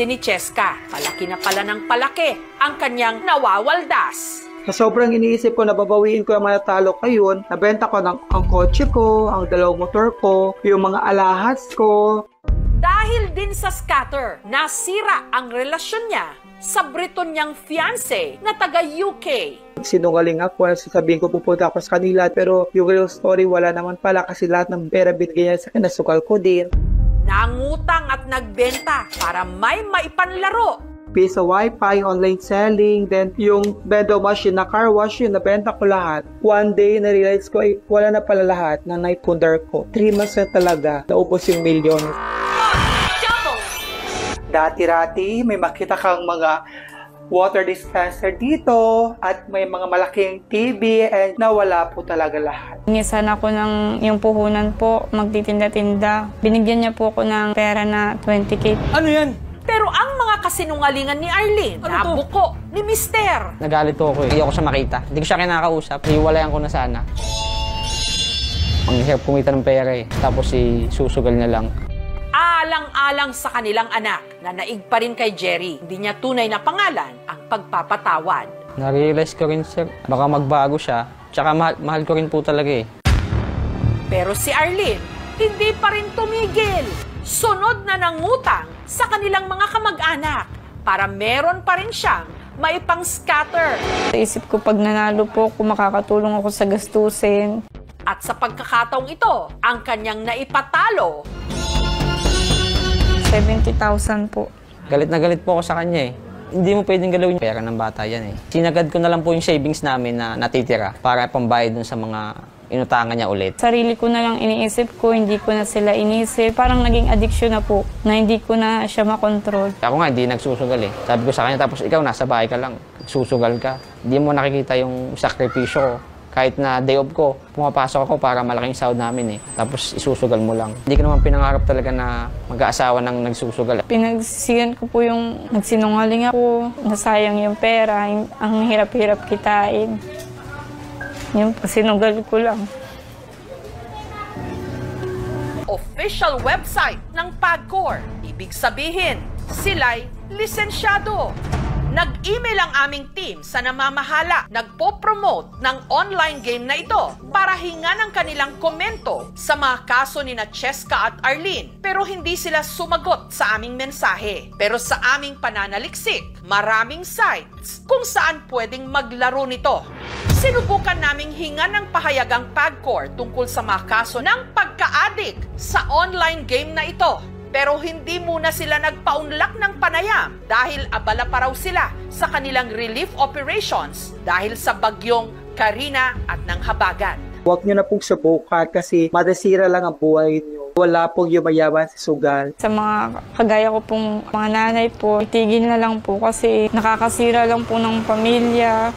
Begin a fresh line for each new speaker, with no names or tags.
ni Cheska. Palaki na pala ng palaki ang kanyang nawawaldas.
Sa sobrang iniisip ko na babawiin ko ang manatalo ko yun, nabenta ko ang kotse ko, ang dalawang motor ko, yung mga alahas ko.
Dahil din sa scatter, nasira ang relasyon niya sa Briton niyang fiancé na taga-UK.
Sinungaling ako, sasabihin ko pupunta ako sa kanila, pero yung real story wala naman pala kasi lahat ng pera binigay niya sa akin, nasukal ko din.
Nangutang at nagbenta para may maipanlaro.
Sa wifi, online selling, then yung bendo machine na car wash, yun, nabenta ko lahat. One day, na-realize ko, wala na pala lahat ng naipundar ko. 3 months na talaga, naubos yung milyon. Dati-rati, may makita kang mga water dispenser dito at may mga malaking TV and nawala po talaga lahat.
Inisan ako ng yung puhunan po, magtitinda-tinda. Binigyan niya po ako ng pera na 20K.
Ano yan?
Pero ang mga kasinungalingan ni Arlene, nabuko ni Mister.
Nagalit po ako eh. Hindi ako siya makita. Hindi ko siya kinakausap. Hiwalayan ko na sana. Ang hirap kumita ng pera eh. Tapos susugal na lang.
Alang-alang sa kanilang anak na naig pa rin kay Jerry, hindi niya tunay na pangalan ang pagpapatawad.
Na-realize ko rin, sir, baka magbago siya. Tsaka mahal ko rin po talaga eh.
Pero si Arlene, hindi pa rin tumigil. Sunod na nangutang sa kanilang mga kamag-anak para meron pa rin siyang maipang-scatter.
Isip ko pag nanalo po ako, makakatulong ako sa gastusin.
At sa pagkakataong ito, ang kanyang naipatalo,
70,000 po.
Galit na galit po ako sa kanya eh. Hindi mo pwedeng galawin pera ng bata yan eh. Sinagad ko na lang po yung savings namin na natitira para pambayad dun sa mga inutangan niya ulit.
Sarili ko na lang iniisip ko, hindi ko na sila inisip. Parang naging addiction na po, na hindi ko na siya makontrol.
Ako nga, hindi nagsusugal eh. Sabi ko sa kanya, tapos ikaw nasa bahay ka lang, susugal ka. Hindi mo nakikita yung sakripisyo ko. Kahit na day off ko, pumapasok ako para malaking sahod namin eh. Tapos isusugal mo lang. Hindi ko naman pinangarap talaga na mag-aasawa ng nagsusugal.
Pinagsisiyan ko po yung nagsinungaling ako, nasayang yung pera, ang hirap-hirap kitain. Yung sinugal ko lang.
Official website ng PAGCOR. Ibig sabihin, sila'y lisensyado. Nag-email ang aming team sa namamahala, nagpo-promote ng online game na ito para hinga ng kanilang komento sa mga kaso ni Cheska at Arlene. Pero hindi sila sumagot sa aming mensahe. Pero sa aming pananaliksik, maraming sites kung saan pwedeng maglaro nito. Sinubukan naming hinga ng pahayag ang PAGCOR tungkol sa mga kaso ng pagka-addict sa online game na ito. Pero hindi muna sila nagpaunlak ng panayam dahil abala pa raw sila sa kanilang relief operations dahil sa bagyong Karina at ng Habagat.
Huwag nyo na pong subukan kasi madasira lang ang buhay nyo. Wala pong yumayaman sa sugal.
Sa mga kagaya ko pong mga nanay po, itigil na lang po kasi nakakasira lang po ng pamilya.